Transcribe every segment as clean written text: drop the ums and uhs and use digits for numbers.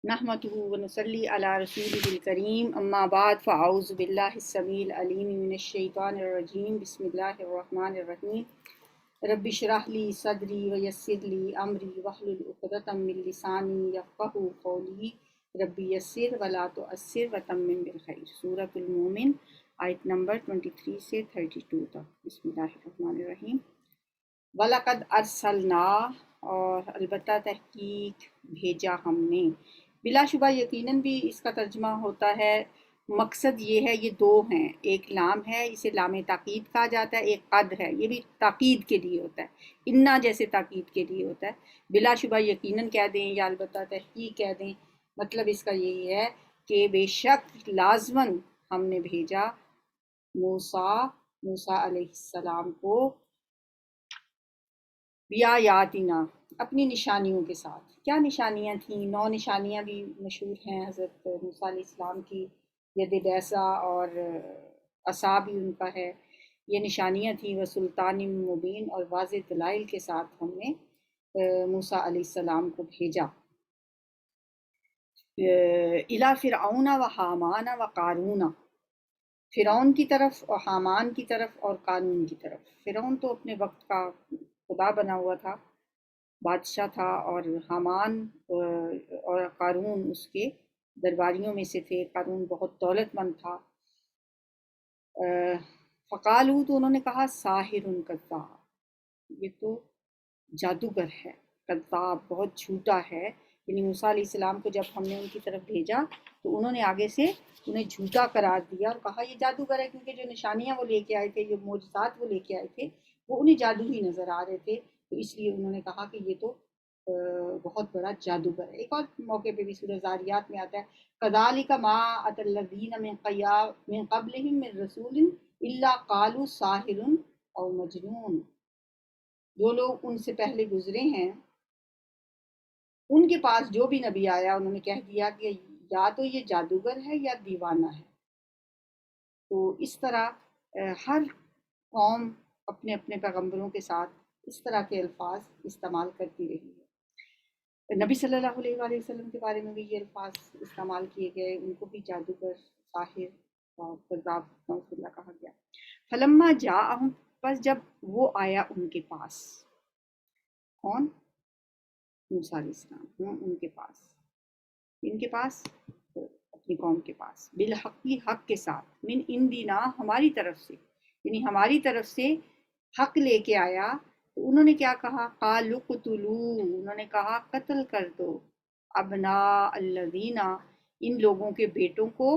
نحمده ونصلي على رسوله الكريم اما بعد فاعوذ بالله السميع العليم من الشيطان الرجيم بسم الله الرحمن الرحيم رب اشرح لي صدري ويسر لي امري واحلل عقدة من لساني يفقهوا قولي رب يسر ولا تعسر وتمم بالخير۔ سورۃ المومن آیت نمبر 23 سے 32 تک۔ بسم اللہ الرحمن الرحیم۔ وَلَقَدْ أَرْسَلْنَا، اور البتہ تحقیق بھیجا ہم نے۔ بلا شبہ یقیناً بھی اس کا ترجمہ ہوتا ہے، مقصد یہ ہے، یہ دو ہیں، ایک لام ہے، اسے لام تاکید کہا جاتا ہے، ایک قد ہے، یہ بھی تاکید کے لیے ہوتا ہے، انا جیسے تاکید کے لیے ہوتا ہے۔ بلا شبہ یقیناً کہہ دیں یا البتہ تحقیق کہہ دیں، مطلب اس کا یہی ہے کہ بے شک لازماً ہم نے بھیجا موسیٰ علیہ السلام کو بیایاتنا، اپنی نشانیوں کے ساتھ۔ کیا نشانیاں تھیں؟ 9 نشانیاں بھی مشہور ہیں حضرت موسیٰ علیہ السلام کی، ید بیضا اور عصا بھی ان کا ہے۔ یہ نشانیاں تھیں، وہ سلطان مبین اور واضح دلائل کے ساتھ ہم نے موسیٰ علیہ السلام کو بھیجا۔ الی فرعون و حامان و قارون، فرعون کی طرف اور حامان کی طرف اور قارون کی طرف۔ فرعون تو اپنے وقت کا خدا بنا ہوا تھا، بادشاہ تھا، اور حامان اور قارون اس کے درباریوں میں سے تھے۔ قارون بہت دولت مند تھا۔ فقالو، تو انہوں نے کہا، ساحر کذاب، یہ تو جادوگر ہے، کذاب بہت جھوٹا ہے۔ یعنی موسیٰ علیہ السلام کو جب ہم نے ان کی طرف بھیجا تو انہوں نے آگے سے انہیں جھوٹا قرار دیا اور کہا یہ جادوگر ہے، کیونکہ جو نشانیاں وہ لے کے آئے تھے، جو معجزات وہ لے کے آئے تھے، وہ انہیں جادو ہی نظر آ رہے تھے، تو اس لیے انہوں نے کہا کہ یہ تو بہت بڑا جادوگر ہے۔ ایک اور موقع پہ بھی سورہ زاریات میں آتا ہے، کذالک ما اتی الذین من قبلہم من رسول الا قالوا ساحر او مجنون، جو لوگ ان سے پہلے گزرے ہیں ان کے پاس جو بھی نبی آیا انہوں نے کہہ دیا کہ یا تو یہ جادوگر ہے یا دیوانہ ہے۔ تو اس طرح ہر قوم اپنے اپنے پیغمبروں کے ساتھ اس طرح کے الفاظ استعمال کرتی رہی ہے۔ نبی صلی اللہ علیہ وآلہ وسلم کے بارے میں بھی یہ الفاظ استعمال کیے گئے، ان کو بھی جادوگر، ساحر اور کذاب نعوذ باللہ کہا گیا۔ فلما جاءہم، پس جب وہ آیا ان کے پاس، کون؟ موسیٰ علیہ السلام، ان کے پاس، ان کے پاس اپنی قوم کے پاس، بالحقی حق کے ساتھ، من عندنا ہماری طرف سے، یعنی ہماری طرف سے حق لے کے آیا، تو انہوں نے کیا کہا؟ قالوا اقتلوا، انہوں نے کہا قتل کر دو، ابناء الذین، ان لوگوں کے بیٹوں کو،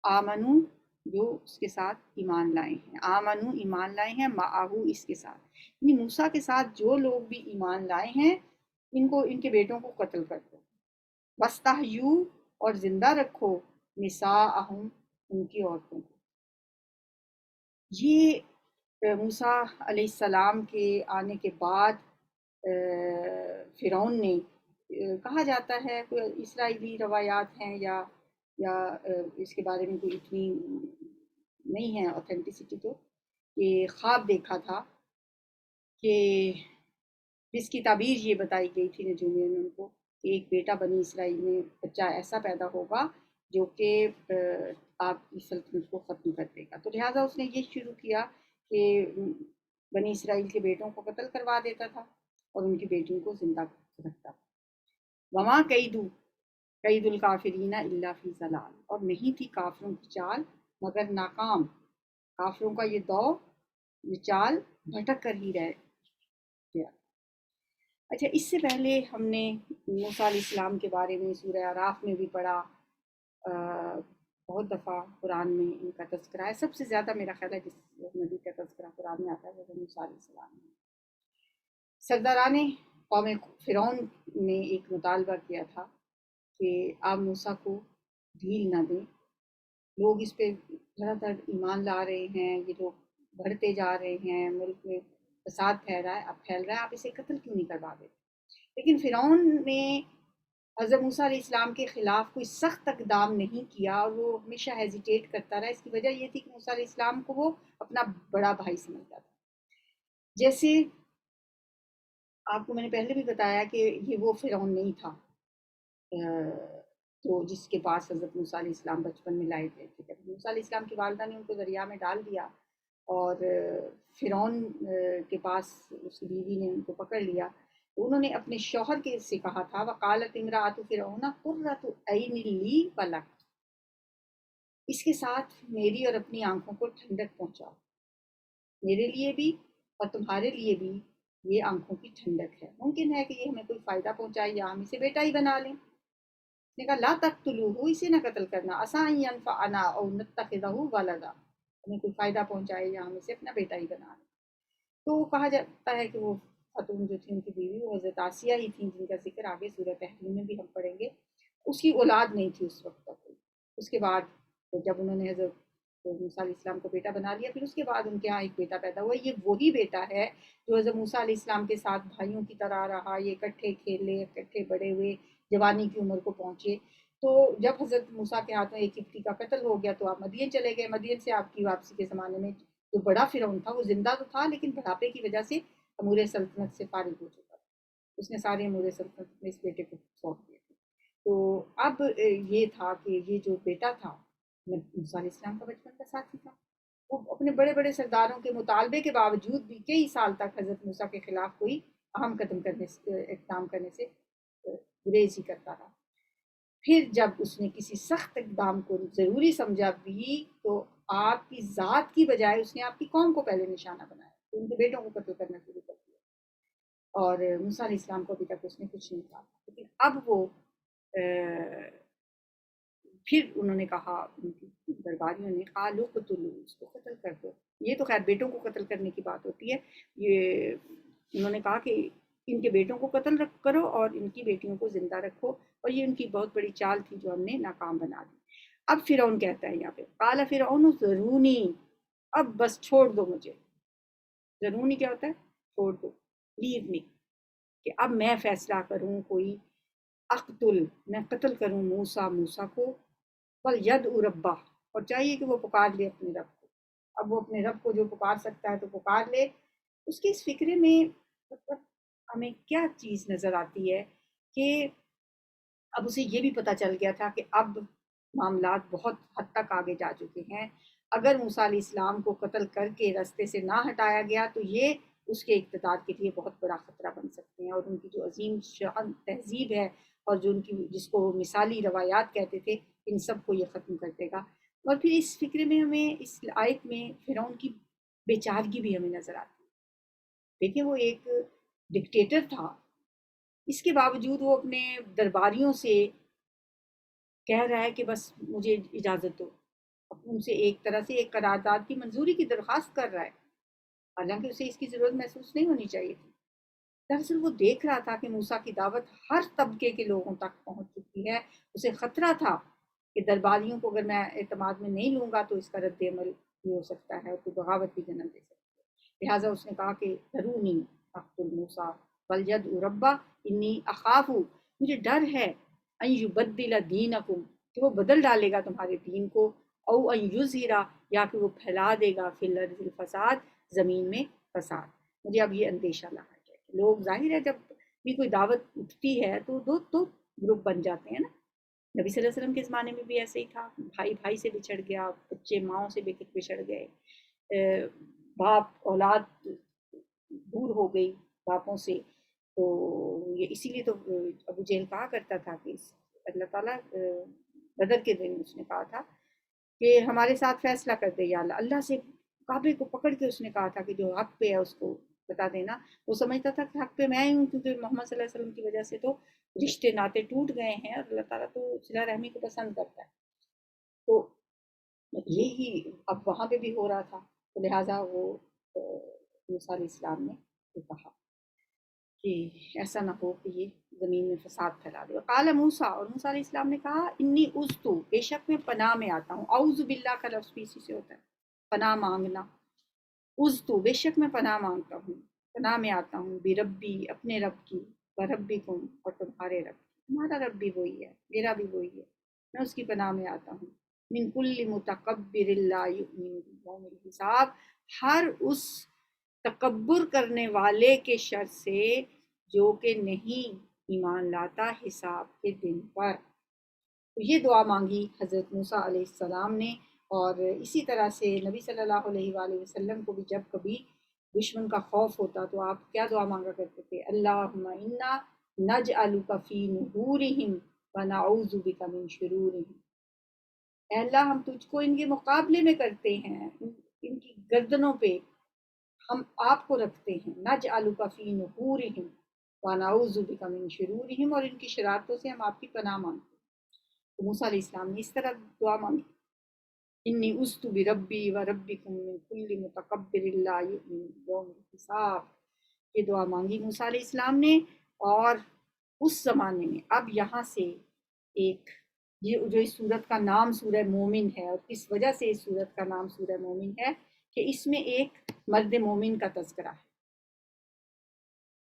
آمنو، جو اس کے ساتھ ایمان لائے ہیں، آمنو ایمان لائے ہیں، معہو اس کے ساتھ، یعنی موسیٰ کے ساتھ جو لوگ بھی ایمان لائے ہیں ان کو، ان کے بیٹوں کو قتل کر دو۔ وَاسْتَحْیُوا، اور زندہ رکھو، نساءہم، ان کی عورتوں کو۔ یہ موسیٰ علیہ السلام کے آنے کے بعد فرعون نے، کہا جاتا ہے، کوئی اسرائیلی روایات ہیں یا اس کے بارے میں کوئی اتنی نہیں ہے اوتھینٹسٹی، تو کہ خواب دیکھا تھا کہ جس کی تعبیر یہ بتائی گئی تھی نجومیوں نے ان کو، کہ ایک بیٹا بنی اسرائیل میں بچہ ایسا پیدا ہوگا جو کہ آپ کی سلطنت کو ختم کر دے گا۔ تو لہٰذا اس نے یہ شروع کیا کہ بنی اسرائیل کے بیٹوں کو قتل کروا دیتا تھا اور ان کی بیٹیوں کو زندہ رکھتا تھا۔ وما کید الکافرین الا فی ضلال، اور نہیں تھی کافروں کی چال مگر ناکام۔ کافروں کا یہ دور، یہ چال بھٹک کر ہی رہ گیا۔ اچھا، اس سے پہلے ہم نے موسیٰ علیہ السلام کے بارے میں سورہ اعراف میں بھی پڑھا، بہت دفعہ قرآن میں ان کا تذکرہ ہے۔ سب سے زیادہ میرا خیال ہے جس نبی کا تذکرہ قرآن میں آتا ہے وہ موسیٰ علیہ السلام ہے۔ سرداران قوم فرعون نے ایک مطالبہ کیا تھا کہ آپ موسیٰ کو ڈھیل نہ دیں، لوگ اس پہ دھڑا دھڑ ایمان لا رہے ہیں، یہ لوگ بڑھتے جا رہے ہیں، ملک میں فساد پھیل رہا ہے، آپ اسے قتل کیوں نہیں کروا دیتے؟ لیکن فرعون نے حضرت موسیٰ علیہ السلام کے خلاف کوئی سخت اقدام نہیں کیا، اور وہ ہمیشہ ہیزیٹیٹ کرتا رہا۔ اس کی وجہ یہ تھی کہ موسیٰ علیہ السلام کو وہ اپنا بڑا بھائی سمجھتا تھا۔ جیسے آپ کو میں نے پہلے بھی بتایا کہ یہ وہ فرعون نہیں تھا تو جس کے پاس حضرت موسیٰ علیہ السلام بچپن میں لائے تھے. جب موسیٰ علیہ السلام کی والدہ نے ان کو دریا میں ڈال دیا اور فرعون کے پاس اس کی بیوی نے ان کو پکڑ لیا، تو انہوں نے اپنے شوہر کے سے کہا تھا وقالت امرأۃ فرعون قرۃ عین لی ولک، اس کے ساتھ میری اور اپنی آنکھوں کو ٹھنڈک پہنچاؤ، میرے لیے بھی اور تمہارے لیے بھی یہ آنکھوں کی ٹھنڈک ہے، ممکن ہے کہ یہ ہمیں کوئی فائدہ پہنچائے یا ہم اسے بیٹا ہی بنا لیں. اس نے کہا لا تقتلوہ، اسے نہ قتل کرنا، عسیٰ ان ینفعنا او نتخذہ ولدا، ہمیں کوئی فائدہ پہنچائے یا ہم اسے اپنا بیٹا ہی بنا لیں. تو کہا جاتا ہے کہ وہ خاتون جو تھی ان کی بیوی وہ حضرت آسیہ ہی تھیں، جن کا ذکر آگے سورہ تحریم میں بھی ہم پڑھیں گے. اس کی اولاد نہیں تھی اس وقت تک. اس کے بعد جب انہوں نے حضرت موسیٰ علیہ السلام کو بیٹا بنا لیا، پھر اس کے بعد ان کے ہاں ایک بیٹا پیدا ہوا. یہ وہی بیٹا ہے جو حضرت موسیٰ علیہ السلام کے ساتھ بھائیوں کی طرح رہا، یہ اکٹھے کھیلے، اکٹھے بڑے ہوئے، جوانی کی عمر کو پہنچے. تو جب حضرت موسیٰ کے ہاتھوں ایک قبطی کا قتل ہو گیا تو آپ مدین چلے گئے. مدین سے آپ کی واپسی کے زمانے میں جو بڑا فرعون تھا وہ زندہ تو تھا لیکن بڑھاپے کی وجہ سے امور سلطنت سے فارغ ہو چکا تھا. اس نے سارے امور سلطنت میں اس بیٹے کو سونپ دیے تھے. تو اب یہ تھا کہ یہ جو بیٹا تھا موسیٰ علیہ السلام کا بچپن کا ساتھی تھا. وہ اپنے بڑے بڑے سرداروں کے مطالبے کے باوجود بھی کئی سال تک حضرت موسیٰ کے خلاف کوئی اہم قدم کرنے اقدام کرنے سے گریز ہی کرتا رہا. پھر جب اس نے کسی سخت اقدام کو ضروری سمجھا بھی تو آپ کی ذات کی بجائے اس نے آپ کی قوم کو پہلے نشانہ بنایا، تو ان کے بیٹوں کو قتل کرنا شروع کر دیا. اور موسیٰ علیہ السلام کو ابھی تک اس نے کچھ نہیں کہا، لیکن اب وہ پھر انہوں نے کہا، ان کی درباریوں نے قالوا قتلوا، اس کو قتل کر دو. یہ تو خیر بیٹوں کو قتل کرنے کی بات ہوتی ہے. یہ انہوں نے کہا کہ ان کے بیٹوں کو قتل کرو اور ان کی بیٹیوں کو زندہ رکھو، اور یہ ان کی بہت بڑی چال تھی جو ہم نے ناکام بنا دی. اب فرعون کہتا ہے یہاں پہ قال فرعون ذرونی، اب بس چھوڑ دو مجھے. ذرونی کیا ہوتا ہے؟ چھوڑ دو، لیو می، کہ اب میں فیصلہ کروں کوئی اقتل، میں قتل کروں موسیٰ کو، ید ربا، اور چاہیے کہ وہ پکار لے اپنے رب کو. اب وہ اپنے رب کو جو پکار سکتا ہے تو پکار لے. اس کے اس فکرے میں مطلب ہمیں کیا چیز نظر آتی ہے کہ اب اسے یہ بھی پتہ چل گیا تھا کہ اب معاملات بہت حد تک آگے جا چکے ہیں. اگر موسیٰ علیہ السلام کو قتل کر کے راستے سے نہ ہٹایا گیا تو یہ اس کے اقتدار کے لیے بہت بڑا خطرہ بن سکتے ہیں، اور ان کی جو عظیم شان تہذیب ہے اور جو ان کی جس کو مثالی روایات کہتے تھے، ان سب کو یہ ختم کر دے گا. اور پھر اس فکرے میں ہمیں اس آیت میں فرعون کی بے چارگی بھی ہمیں نظر آتی ہے. دیکھیں وہ ایک ڈکٹیٹر تھا، اس کے باوجود وہ اپنے درباریوں سے کہہ رہا ہے کہ بس مجھے اجازت دو. ان سے ایک طرح سے ایک قرارداد کی منظوری کی درخواست کر رہا ہے، حالانکہ اسے اس کی ضرورت محسوس نہیں ہونی چاہیے تھی. دراصل وہ دیکھ رہا تھا کہ موسیٰ کی دعوت ہر طبقے کے لوگوں تک پہنچ چکی ہے. اسے خطرہ تھا کہ درباریوں کو اگر میں اعتماد میں نہیں لوں گا تو اس کا رد عمل بھی ہو سکتا ہے اور کوئی بغاوت بھی جنم دے سکتی ہے. لہٰذا اس نے کہا کہ ذرونی اقتل موسیٰ ولیدع ربہ انی اخاف، مجھے ڈر ہے ان یبدل دینکم، کہ وہ بدل ڈالے گا تمہارے دین کو، او ان یظہر، یا کہ وہ پھیلا دے گا فی الارض الفساد، زمین میں فساد. مجھے اب یہ اندیشہ لگا ہے. لوگ ظاہر ہے جب بھی کوئی دعوت اٹھتی ہے تو دو گروپ بن جاتے ہیں نا. نبی صلی اللہ علیہ وسلم کے زمانے میں بھی ایسے ہی تھا، بھائی بھائی سے بچھڑ گیا، بچے ماؤں سے بچھڑ گئے، باپ اولاد دور ہو گئی باپوں سے. تو یہ اسی لیے تو ابو جہل کہا کرتا تھا کہ اللہ تعالیٰ بدر کے دن اس نے کہا تھا کہ ہمارے ساتھ فیصلہ کر دے یا اللہ. اللہ سے کعبے کو پکڑ کے اس نے کہا تھا کہ جو حق پہ ہے اس کو بتا دینا. وہ سمجھتا تھا کہ حق پہ میں ہی ہوں، کیونکہ محمد صلی اللہ علیہ وسلم کی وجہ سے تو رشتے ناطے ٹوٹ گئے ہیں اور اللہ تعالیٰ تو صلہ رحمی کو پسند کرتا ہے. تو یہی اب وہاں پہ بھی ہو رہا تھا. تو لہٰذا وہ موسیٰ علیہ السلام نے کہا کہ ایسا نہ ہو کہ یہ زمین میں فساد پھیلا دے. قال موسیٰ، اور موسیٰ علیہ السلام نے کہا انی عذتو، بے شک میں پناہ میں آتا ہوں. اعوذ باللہ کا لفظ بھی اسی سے ہوتا ہے، پناہ مانگنا. عذتو، بے شک میں پناہ مانگتا ہوں، پناہ میں آتا ہوں، بربی، اپنے رب کی، بربکم، اور تمہارے رب کی. تمہارا رب بھی وہی ہے، میرا بھی وہی ہے، میں اس کی پناہ میں آتا ہوں. من کل متکبر لا یؤمن بیوم الحساب، ہر اس تکبر کرنے والے کے شر سے جو کہ نہیں ایمان لاتا حساب کے دن پر۔ تو یہ دعا مانگی حضرت موسیٰ علیہ السلام نے، اور اسی طرح سے نبی صلی اللہ علیہ وآلہ وسلم کو بھی جب کبھی دشمن کا خوف ہوتا تو آپ کیا دعا مانگا کرتے تھے؟ اللہم انا نجعلک فی نحورہم ونعوذ بک من شرورہم۔ اے اللہ ہم تجھ کو ان کے مقابلے میں کرتے ہیں، ان کی گردنوں پہ ہم آپ کو رکھتے ہیں، نجعلک فی نحورہم ونعوذ بک من شرورہم، اور ان کی شرارتوں سے ہم آپ کی پناہ مانگتے ہیں۔ تو موسیٰ علیہ السلام نے اس طرح دعا مانگی، انی عذت بربی و ربکم من کل متکبر لا یؤمن یوم الحساب۔ یہ دعا مانگی موسیٰ علیہ السلام نے، اور اس زمانے میں اب یہاں سے ایک یہ جو اس سورت کا نام سورہ مومن ہے، اور کس وجہ سے اس سورت کا نام سورہ مومن ہے کہ اس میں ایک مرد مومن کا تذکرہ ہے۔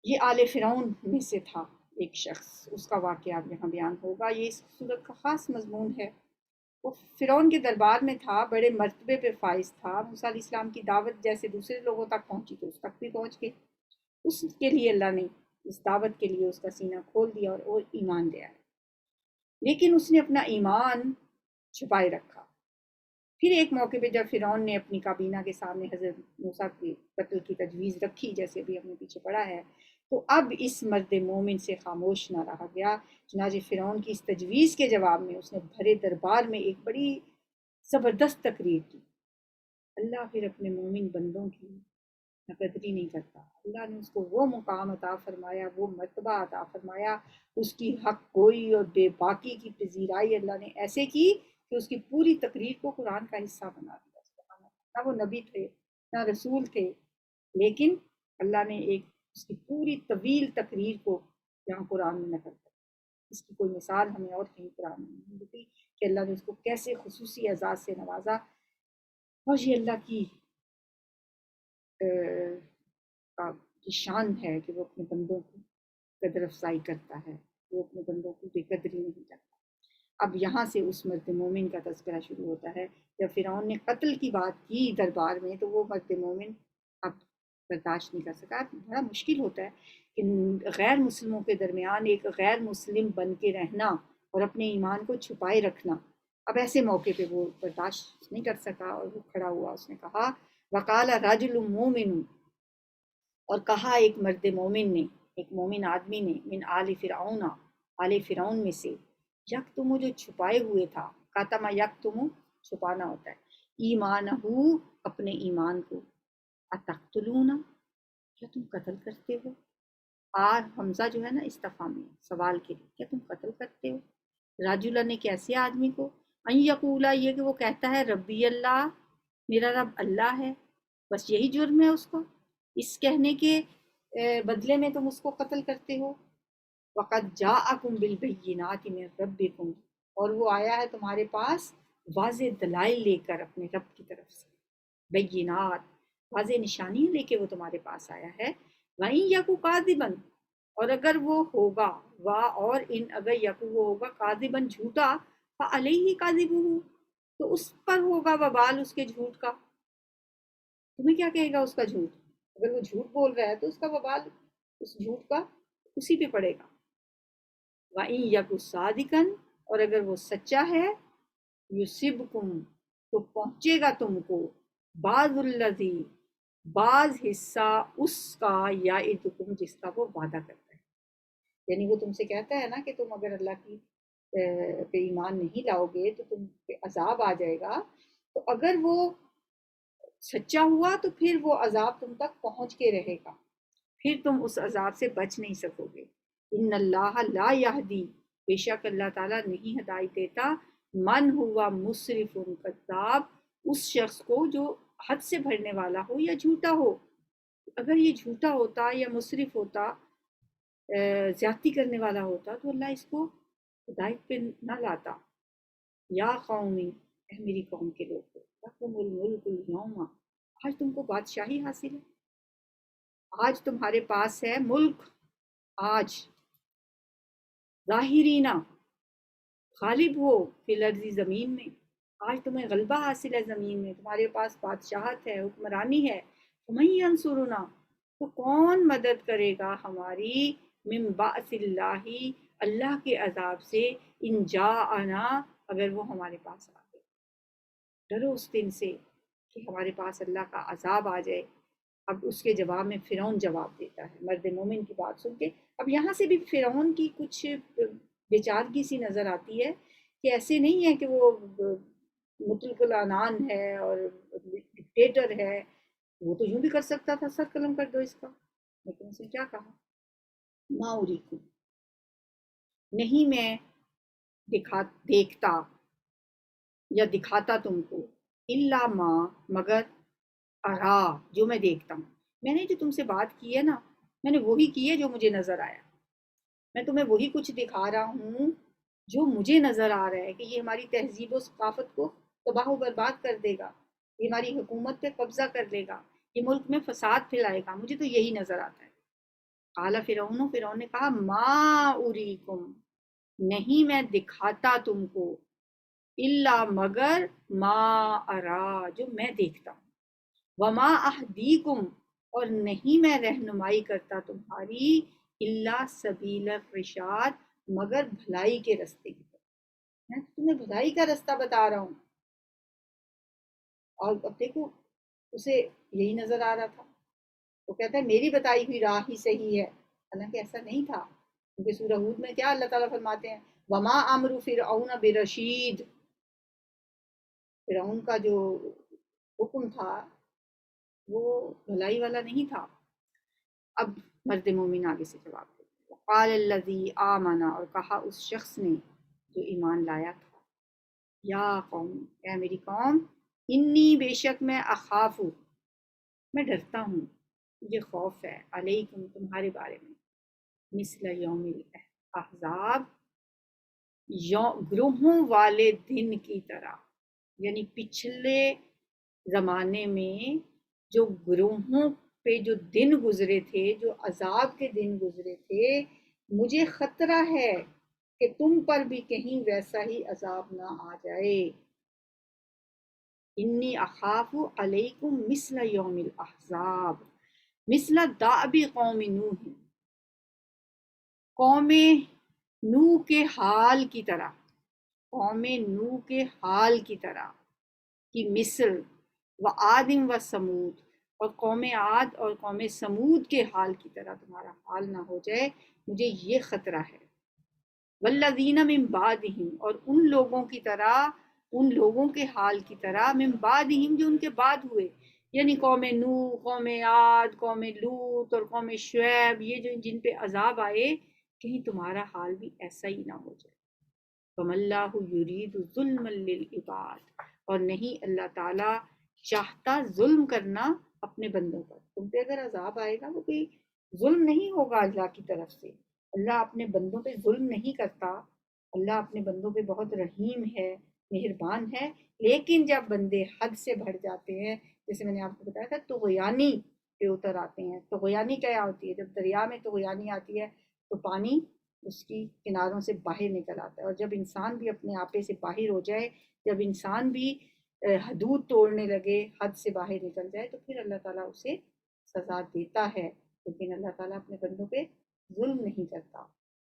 یہ آل فرعون میں سے تھا ایک شخص، اس کا واقعہ یہاں بیان ہوگا۔ یہ اس سورت کا خاص مضمون ہے۔ وہ فرعون کے دربار میں تھا، بڑے مرتبے پہ فائز تھا، موسیٰ علیہ السلام کی دعوت جیسے دوسرے لوگوں تک پہنچی تو اس تک بھی پہنچ گئی۔ اس کے لیے اللہ نے اس دعوت کے لیے اس کا سینہ کھول دیا اور وہ ایمان لے آیا، لیکن اس نے اپنا ایمان چھپائے رکھا۔ پھر ایک موقع پہ جب فرعون نے اپنی کابینہ کے سامنے حضرت موسیٰ کے قتل کی تجویز رکھی، جیسے ابھی ہم نے پیچھے پڑھا ہے، تو اب اس مرد مومن سے خاموش نہ رہا گیا۔ چنانچہ فرعون کی اس تجویز کے جواب میں اس نے بھرے دربار میں ایک بڑی زبردست تقریر کی۔ اللہ پھر اپنے مومن بندوں کی ناقدری نہیں کرتا۔ اللہ نے اس کو وہ مقام عطا فرمایا، وہ مرتبہ عطا فرمایا، اس کی حق گوئی اور بے باکی کی پذیرائی اللہ نے ایسے کی کہ اس کی پوری تقریر کو قرآن کا حصہ بنا دیا۔ نہ وہ نبی تھے نہ رسول تھے، لیکن اللہ نے ایک اس کی پوری طویل تقریر کو یہاں قرآن میں نقل کر، اس کی کوئی مثال ہمیں اور کہیں قرآن میں نہیں ملتی کہ اللہ نے اس کو کیسے خصوصی اعزاز سے نوازا۔ اور یہ اللہ کی کی شان ہے کہ وہ اپنے بندوں کو قدر افزائی کرتا ہے، وہ اپنے بندوں کو بے قدری نہیں کرتا۔ اب یہاں سے اس مرد مومن کا تذکرہ شروع ہوتا ہے۔ جب فرعون نے قتل کی بات کی دربار میں تو وہ مرد مومن اب برداشت نہیں کر سکا۔ بڑا مشکل ہوتا ہے کہ غیر مسلموں کے درمیان ایک غیر مسلم بن کے رہنا اور اپنے ایمان کو چھپائے رکھنا۔ اب ایسے موقع پہ وہ برداشت نہیں کر سکا اور وہ کھڑا ہوا، اس نے کہا وقال رجل مومن، اور کہا ایک مرد مومن نے، ایک مومن آدمی نے، من آل فرعون، آل فرعون میں سے، یکتم جو چھپائے ہوئے تھا، کاتما یکتم چھپانا ہوتا ہے، ایمانہو اپنے ایمان کو، اتقتلون کیا تم قتل کرتے ہو، آر حمزہ جو ہے نا استفہامی سوال کے لیے، کیا تم قتل کرتے ہو، راجولہ نے کیسے آدمی کو، ان یقولا یہ کہ وہ کہتا ہے ربی اللہ میرا رب اللہ ہے، بس یہی جرم ہے اس کو، اس کہنے کے بدلے میں تم اس کو قتل کرتے ہو۔ وقد جاءکم بالبینات من ربکم، اور وہ آیا ہے تمہارے پاس واضح دلائل لے کر اپنے رب کی طرف سے، بینات واضح نشانیاں لے کے وہ تمہارے پاس آیا ہے۔ وَإِن یکو کاذبا، اور اگر وہ ہوگا، اور ان اگر یکو وہ ہوگا کاذبا جھوٹا، فعلیہ کاذبہ، تو اس پر ہوگا وبال اس کے جھوٹ کا۔ تمہیں کیا کہے گا اس کا جھوٹ؟ اگر وہ جھوٹ بول رہا ہے تو اس کا وبال اس جھوٹ کا اسی پہ پڑے گا۔ وَإِن یکو صادقا، اور اگر وہ سچا ہے، یصبکم تو پہنچے گا تم کو، بعض الذی بعض حصہ اس کا، یعدکم جس کا وہ وعدہ کرتا ہے۔ یعنی وہ تم سے کہتا ہے نا کہ تم اگر اللہ کی پہ ایمان نہیں لاؤ گے تو تم پہ عذاب آ جائے گا، تو اگر وہ سچا ہوا تو پھر وہ عذاب تم تک پہنچ کے رہے گا، پھر تم اس عذاب سے بچ نہیں سکو گے۔ ان اللہ لا یہدی، بے شک اللہ تعالیٰ نہیں ہدایت دیتا، من ہوا مسرف کذاب، اس شخص کو جو حد سے بڑھنے والا ہو یا جھوٹا ہو۔ اگر یہ جھوٹا ہوتا یا مسرف ہوتا، زیادتی کرنے والا ہوتا، تو اللہ اس کو ہدایت پہ نہ لاتا۔ یا قومی، اے میری قوم کے لوگ، لکم الملک اليوم، آج تم کو بادشاہی حاصل ہے، آج تمہارے پاس ہے ملک، آج ظاہرینا غالب ہو فی الارض زمین میں، آج تمہیں غلبہ حاصل ہے زمین میں، تمہارے پاس بادشاہت ہے، حکمرانی ہے، فمن ینصرنا، تو کون مدد کرے گا ہماری، من بعث اللہ، اللہ کے عذاب سے، ان جاءنا، اگر وہ ہمارے پاس آ گئے۔ ڈرو اس دن سے کہ ہمارے پاس اللہ کا عذاب آ جائے۔ اب اس کے جواب میں فرعون جواب دیتا ہے مرد مومن کی بات سن کے۔ اب یہاں سے بھی فرعون کی کچھ بیچارگی سی نظر آتی ہے کہ ایسے نہیں ہے کہ وہ مطلق العنان ہے اور ڈکٹیٹر ہے، وہ تو یوں بھی کر سکتا تھا سر قلم کر دو اس کا، لیکن اس نے کیا کہا؟ ما اریکم، نہیں میں دیکھتا یا دکھاتا تم کو، الا ما، مگر، ارا، جو میں دیکھتا ہوں۔ میں نے جو تم سے بات کی ہے نا، میں نے وہی کی ہے جو مجھے نظر آیا۔ میں تمہیں وہی کچھ دکھا رہا ہوں جو مجھے نظر آ رہا ہے کہ یہ ہماری تہذیب و ثقافت کو تباہ و برباد کر دے گا، یہ ہماری حکومت پہ قبضہ کر لے گا، یہ ملک میں فساد پھیلائے گا، مجھے تو یہی نظر آتا ہے۔ قال فرعون نے کہا ما اریکم، نہیں میں دکھاتا تم کو، الا مگر، ما ارا، جو میں دیکھتا ہوں، وما اہدیکم، اور نہیں میں رہنمائی کرتا تمہاری، الا سبیل الرشاد، مگر بھلائی کے رستے کی طرف، میں تمہیں بھلائی کا رستہ بتا رہا ہوں۔ اور اب دیکھو اسے یہی نظر آ رہا تھا، وہ کہتا ہے میری بتائی ہوئی راہ ہی صحیح ہے، حالانکہ ایسا نہیں تھا، کیونکہ سورہ ہود میں کیا اللہ تعالیٰ فرماتے ہیں، وما امر فرعون برشید، فرعون کا جو حکم تھا وہ بھلائی والا نہیں تھا۔ اب مرد مومن آگے سے جواب دیتے، قال الذی آمن، اور کہا اس شخص نے جو ایمان لایا تھا، یا قوم، اے میری قوم، انی، بے شک میں، اخاف، میں ڈرتا ہوں، مجھے خوف ہے، علیکم، تمہارے بارے میں، مثل یوم الاحزاب، گروہوں والے دن کی طرح، یعنی پچھلے زمانے میں جو گروہوں پہ جو دن گزرے تھے، جو عذاب کے دن گزرے تھے، مجھے خطرہ ہے کہ تم پر بھی کہیں ویسا ہی عذاب نہ آ جائے۔ انی اخاف علیکم مثل یوم الاحزاب، مثل دأب قوم نوح، قوم نوح کے حال کی طرح، قوم نوح کے حال کی طرح کی مثل، و آدم و سمود، اور قوم عاد اور قوم سمود کے حال کی طرح تمہارا حال نہ ہو جائے، مجھے یہ خطرہ ہے۔ والذین من بعدہم، اور ان لوگوں کی طرح، ان لوگوں کے حال کی طرح، من بعدہم، جو ان کے بعد ہوئے، یعنی قوم نوح، قوم عاد، قوم لوط اور قوم شعیب، یہ جو جن پہ عذاب آئے، کہیں تمہارا حال بھی ایسا ہی نہ ہو جائے۔ وَمَا اللَّهُ يُرِيدُ ظُلْمًا لِلْعِبَادِ، اور نہیں اللہ تعالیٰ چاہتا ظلم کرنا اپنے بندوں پر۔ تم پہ اگر عذاب آئے گا وہ کوئی ظلم نہیں ہوگا اللہ کی طرف سے، اللہ اپنے بندوں پہ ظلم نہیں کرتا، اللہ اپنے بندوں پہ بہت رحیم ہے، مہربان ہے، لیکن جب بندے حد سے بڑھ جاتے ہیں، جیسے میں نے آپ کو بتایا تھا طغیانی پہ اتر آتے ہیں۔ طغیانی کیا ہوتی ہے؟ جب دریا میں طغیانی آتی ہے تو پانی اس کی کناروں سے باہر نکل آتا ہے، اور جب انسان بھی اپنے آپے سے باہر ہو جائے، جب انسان بھی حدود توڑنے لگے، حد سے باہر نکل جائے، تو پھر اللہ تعالیٰ اسے سزا دیتا ہے، لیکن اللہ تعالیٰ اپنے بندوں پہ ظلم نہیں کرتا۔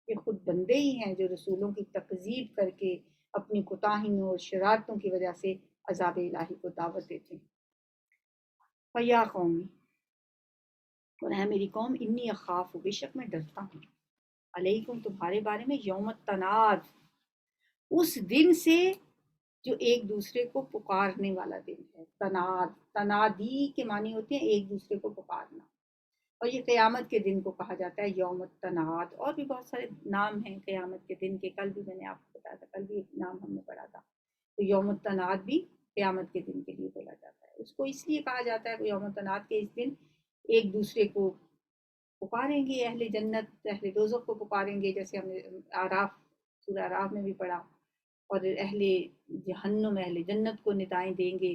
یہ خود بندے ہی ہیں جو رسولوں کی تکذیب کر کے اپنی کوتاہیوں اور شرارتوں کی وجہ سے عذاب الہی کو دعوت دیتے ہیں۔ فیا قومی، اور ہے میری قوم، انی اخاف، بے شک میں ڈرتا ہوں، علیکم، تمہارے بارے میں، یوم التناد، اس دن سے جو ایک دوسرے کو پکارنے والا دن ہے۔ تناد، تنادی کے معنی ہوتے ہیں ایک دوسرے کو پکارنا، اور یہ قیامت کے دن کو کہا جاتا ہے یوم التناد۔ اور بھی بہت سارے نام ہیں قیامت کے دن کے، کل بھی میں نے آپ کو بتایا تھا، کل بھی ایک نام ہم نے پڑھا تھا۔ تو یوم التناد بھی قیامت کے دن کے لیے بولا جاتا ہے، اس کو اس لیے کہا جاتا ہے کہ یوم التناد کے اس دن ایک دوسرے کو پکاریں گے، اہل جنت اہل دوزخ کو پکاریں گے، جیسے ہم نے آراف، سورہ آراف میں بھی پڑھا، اور اہل جہنم اہل جنت کو ندائیں دیں گے۔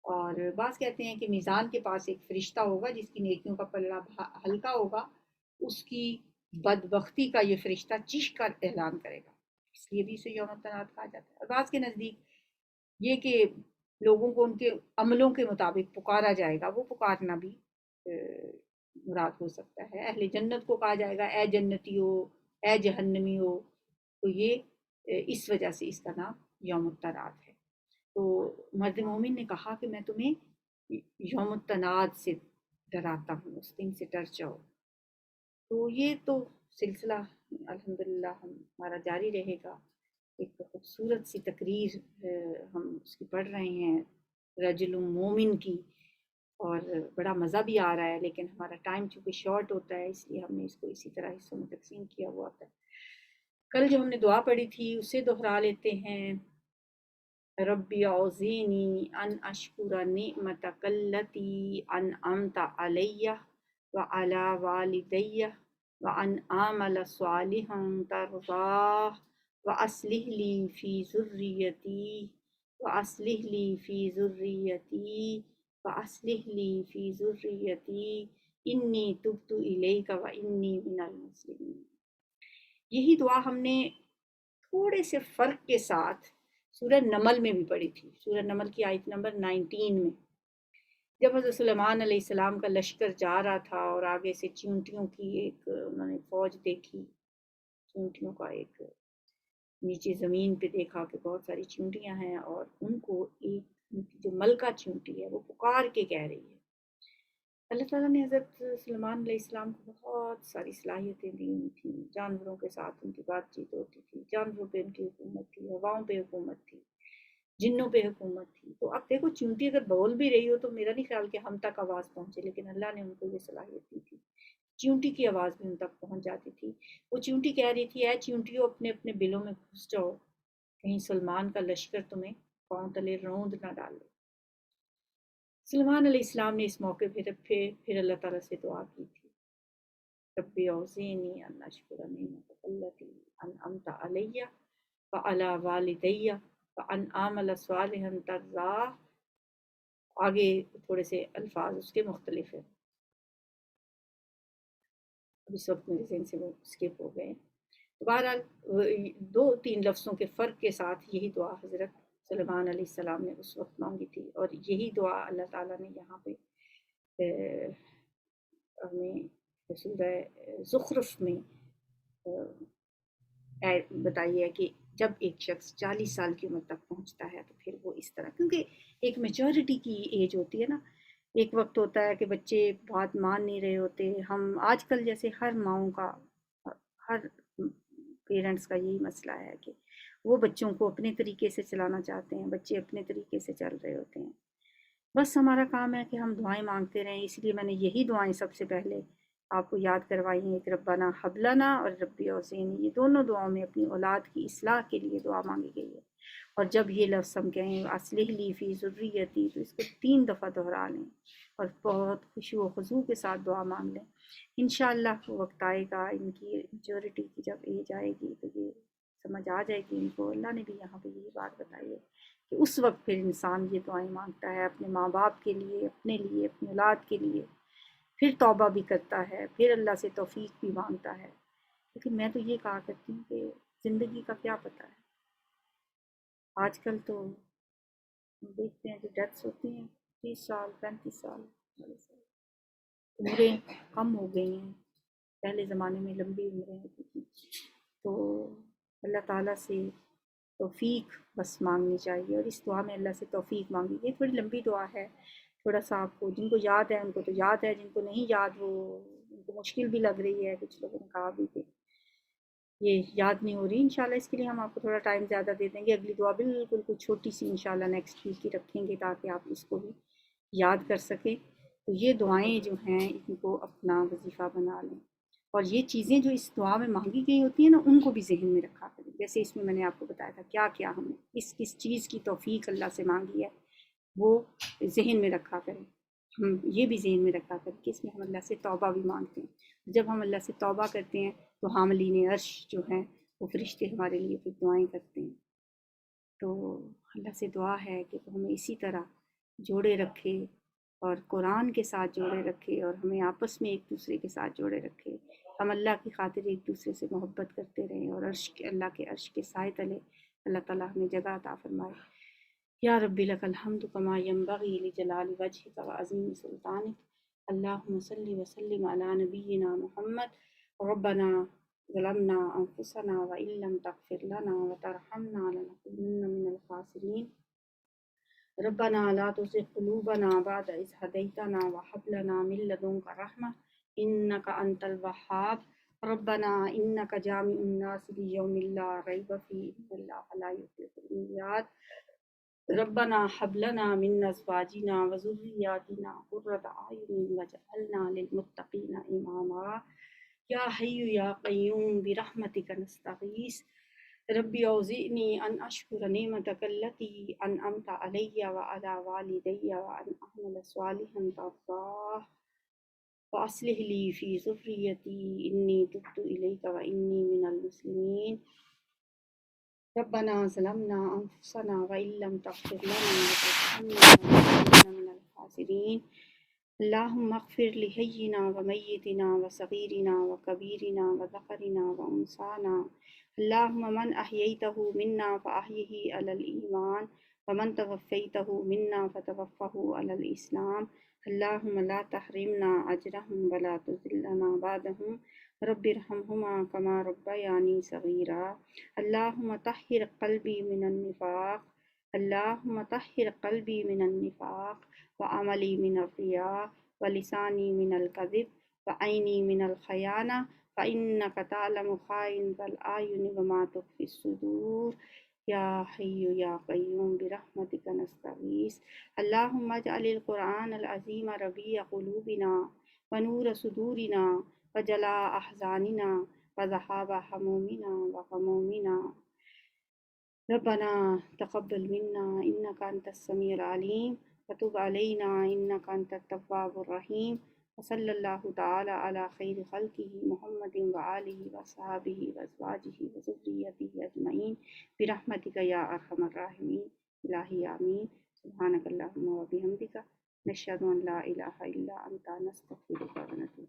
اور بعض کہتے ہیں کہ میزان کے پاس ایک فرشتہ ہوگا جس کی نیکیوں کا پلڑا ہلکا ہوگا، اس کی بدبختی کا یہ فرشتہ چیخ کر اعلان کرے گا، اس لیے بھی اسے یوم التناد کہا جاتا ہے۔ اور بعض کے نزدیک یہ کہ لوگوں کو ان کے عملوں کے مطابق پکارا جائے گا، وہ پکارنا بھی مراد ہو سکتا ہے. اہل جنت کو کہا جائے گا اے جنتی ہو، اے جہنمی ہو، تو یہ اس وجہ سے اس کا نام یوم التناد ہے. تو مرد مومن نے کہا کہ میں تمہیں یوم التناد سے ڈراتا ہوں، اس دن سے ڈر جاؤ. تو یہ تو سلسلہ الحمدللہ ہمارا جاری رہے گا. ایک خوبصورت سی تقریر ہم اس کی پڑھ رہے ہیں رجل مومن کی، اور بڑا مزہ بھی آ رہا ہے، لیکن ہمارا ٹائم چونکہ شارٹ ہوتا ہے اس لیے ہم نے اس کو اسی طرح حصوں میں تقسیم کیا ہوا تھا. کل جو ہم نے دعا پڑھی تھی اسے دہرا لیتے ہیں. ربی اوزینی ان اشکر نعمتک التی انعمت علی وعلی والدی وان اعمل صالحا ترضاہ واصلح لی فی ذریتی واصلح لی فی ذریتی واصلح لی فی ذریتی انی تبت الیک وانی من المسلمین. یہی دعا ہم نے تھوڑے سے فرق کے ساتھ سورہ نمل میں بھی پڑھی تھی. سورہ نمل کی آیت نمبر 19 میں جب حضرت سلیمان علیہ السلام کا لشکر جا رہا تھا اور آگے سے چیونٹیوں کی ایک انہوں نے فوج دیکھی، چیونٹیوں کا ایک نیچے زمین پہ دیکھا کہ بہت ساری چیونٹیاں ہیں، اور ان کو ایک جو ملکہ چیونٹی ہے وہ پکار کے کہہ رہی ہے. اللہ تعالیٰ نے حضرت سلیمان علیہ السلام کو بہت ساری صلاحیتیں دی تھیں. جانوروں کے ساتھ ان کی بات چیت ہوتی تھی، جانوروں پہ ان کی حکومت تھی، ہواؤں پہ حکومت تھی، جنوں پہ حکومت تھی. تو اب دیکھو چیونٹی اگر بول بھی رہی ہو تو میرا نہیں خیال کہ ہم تک آواز پہنچے، لیکن اللہ نے ان کو یہ صلاحیت دی تھی. چیونٹی کی آواز بھی ان تک پہنچ جاتی تھی. وہ چیونٹی کہہ رہی تھی اے چیونٹیوں اپنے اپنے بلوں میں گھس جاؤ، کہیں سلمان کا لشکر تمہیں پاؤں تلے روند نہ ڈالے. سلیمان علیہ السلام نے اس موقع پھر اللہ تعالیٰ سے دعا کی تھی ربی اوزینی ان اشکر نعمتک التی انعمت علی وعلی والدی وان اعمل صالحا ترضاہ. آگے تھوڑے سے الفاظ اس کے مختلف ہیں، اب اس وقت میرے ذہن سے وہ اسکپ ہو گئے. بہرحال 2-3 لفظوں کے فرق کے ساتھ یہی دعا حضرت سلیمان علیہ السلام نے اس وقت مانگی تھی، اور یہی دعا اللہ تعالیٰ نے یہاں پہ ہمیں سورہ زخرف میں بتائی ہے کہ جب ایک شخص 40 سال کی عمر تک پہنچتا ہے تو پھر وہ اس طرح، کیونکہ ایک میچورٹی کی ایج ہوتی ہے نا، ایک وقت ہوتا ہے کہ بچے بات مان نہیں رہے ہوتے. ہم آج کل جیسے ہر ماؤں کا، ہر پیرنٹس کا یہی مسئلہ ہے کہ وہ بچوں کو اپنے طریقے سے چلانا چاہتے ہیں، بچے اپنے طریقے سے چل رہے ہوتے ہیں. بس ہمارا کام ہے کہ ہم دعائیں مانگتے رہیں. اس لیے میں نے یہی دعائیں سب سے پہلے آپ کو یاد کروائی ہیں، ایک ربنا حب لنا اور ربی اوزینی. یہ دونوں دعاؤں میں اپنی اولاد کی اصلاح کے لیے دعا مانگی گئی ہے. اور جب یہ لفظ ہم کہیں اصلح لی فی ذریتی تو اس کو 3 دفعہ دہرا لیں اور بہت خشوع و خضوع کے ساتھ دعا مانگ لیں. انشاءاللہ وہ وقت آئے گا، ان کی میچورٹی کی جب ایج آئے گی تو یہ سمجھ آ جائے گی ان کو. اللہ نے بھی یہاں پہ یہی بات بتائی ہے کہ اس وقت پھر انسان یہ دعائیں مانگتا ہے اپنے ماں باپ کے لیے، اپنے لیے، اپنی اولاد کے لیے، پھر توبہ بھی کرتا ہے، پھر اللہ سے توفیق بھی مانگتا ہے. لیکن میں تو یہ کہا کرتی ہوں کہ زندگی کا کیا پتہ ہے. آج کل تو ہم دیکھتے ہیں جو ڈیتھس ہوتی ہیں 30 سال 35 سال، عمریں کم ہو گئی ہیں. پہلے زمانے میں لمبی عمریں ہوتی تھیں. تو اللہ تعالیٰ سے توفیق بس مانگنی چاہیے، اور اس دعا میں اللہ سے توفیق مانگی. یہ تھوڑی لمبی دعا ہے، تھوڑا سا آپ کو جن کو یاد ہے ان کو تو یاد ہے، جن کو نہیں یاد وہ ان کو مشکل بھی لگ رہی ہے. کچھ لوگوں نے کہا بھی کہ یہ یاد نہیں ہو رہی. انشاءاللہ اس کے لیے ہم آپ کو تھوڑا ٹائم زیادہ دے دیں گے. اگلی دعا بالکل کچھ چھوٹی سی انشاءاللہ نیکسٹ ویک کی رکھیں گے تاکہ آپ اس کو بھی یاد کر سکیں. تو یہ دعائیں جو ہیں ان کو اپنا وظیفہ بنا لیں، اور یہ چیزیں جو اس دعا میں مانگی گئی ہوتی ہیں نا ان کو بھی ذہن میں رکھا کریں. جیسے اس میں نے آپ کو بتایا تھا کیا کیا ہم نے کس چیز کی توفیق اللہ سے مانگی ہے وہ ذہن میں رکھا کریں. ہم یہ بھی ذہن میں رکھا کریں کہ اس میں ہم اللہ سے توبہ بھی مانگتے ہیں. جب ہم اللہ سے توبہ کرتے ہیں تو حاملین عرش جو ہیں وہ فرشتے ہمارے لیے پھر دعائیں کرتے ہیں. تو اللہ سے دعا ہے کہ وہ ہمیں اسی طرح جوڑے رکھے اور قرآن کے ساتھ جوڑے رکھے، اور ہمیں آپس میں ایک دوسرے کے ساتھ جوڑے رکھے. ہم اللہ کی خاطر ایک دوسرے سے محبت کرتے رہیں، اور اللہ کے عرش کے سائے تلے اللہ تعالیٰ ہمیں جگہ عطا فرمائے. یا رب لک الحمد کما ینبغی لجلال وجہک وعظیم سلطانک. اللهم صل وسلم على نبينا محمد. ربنا ظلمنا أنفسنا وإن لم تغفر لنا وترحمنا لنكونن من الخاسرين. ربنا لا تزغ قلوبنا بعد إذ هديتنا وهب لنا من لدنك رحمة إنك أنت الوهاب. ربنا إنك جامع الناس ليوم لا ريب فيه إن الله لا يخلف الميعاد. ربنا هب لنا من أزواجنا وذرياتنا قرة أعين واجعلنا للمتقين إماما. يا حي يا قيوم برحمتك نستغيث. ربي أوزعني أن أشكر نعمتك التي أنعمت علي وعلى والدي وأن أعمل صالحا ترضاه وأصلح لي في ذريتي إني تبت إليك وإني من المسلمين. ربنا ظلمنا أنفسنا وإن لم تغفر لنا وترحمنا لنكونن من الخاسرين. اللهم اغفر لحينا وميتنا وصغيرنا وكبيرنا وذكرنا وأنثانا. اللهم من أحييته منا فأحيه على الإيمان ومن توفيته منا فتوفه على الإسلام. اللهم لا تحرمنا أجرهم ولا تذلنا بعدهم. رب ارحمهما كما ربياني صغيرا. اللهم طهر قلبي من النفاق. اللهم طهر قلبي من النفاق وعملي من الرياء ولساني من الكذب وعيني من الخيانة فإنك تعلم خائنة الأعين وما تخفي الصدور. يا حي يا قيوم برحمتك نستغيث. اللهم اجعل القرآن العظيم ربيع قلوبنا ونور صدورنا وجلاء أحزاننا وذهاب همومنا وغمومنا. ربنا تقبل منا إنك أنت السميع العليم وتب علينا إنك أنت التواب الرحيم. وصلى الله تعالى على خير خلقه محمد وآله وصحبه وأزواجه وذريته أجمعين برحمتك يا أرحم الراحمين. إلهي آمين. سبحانك اللهم وبحمدك نشهد أن لا إله إلا أنت نستغفرك ونتوب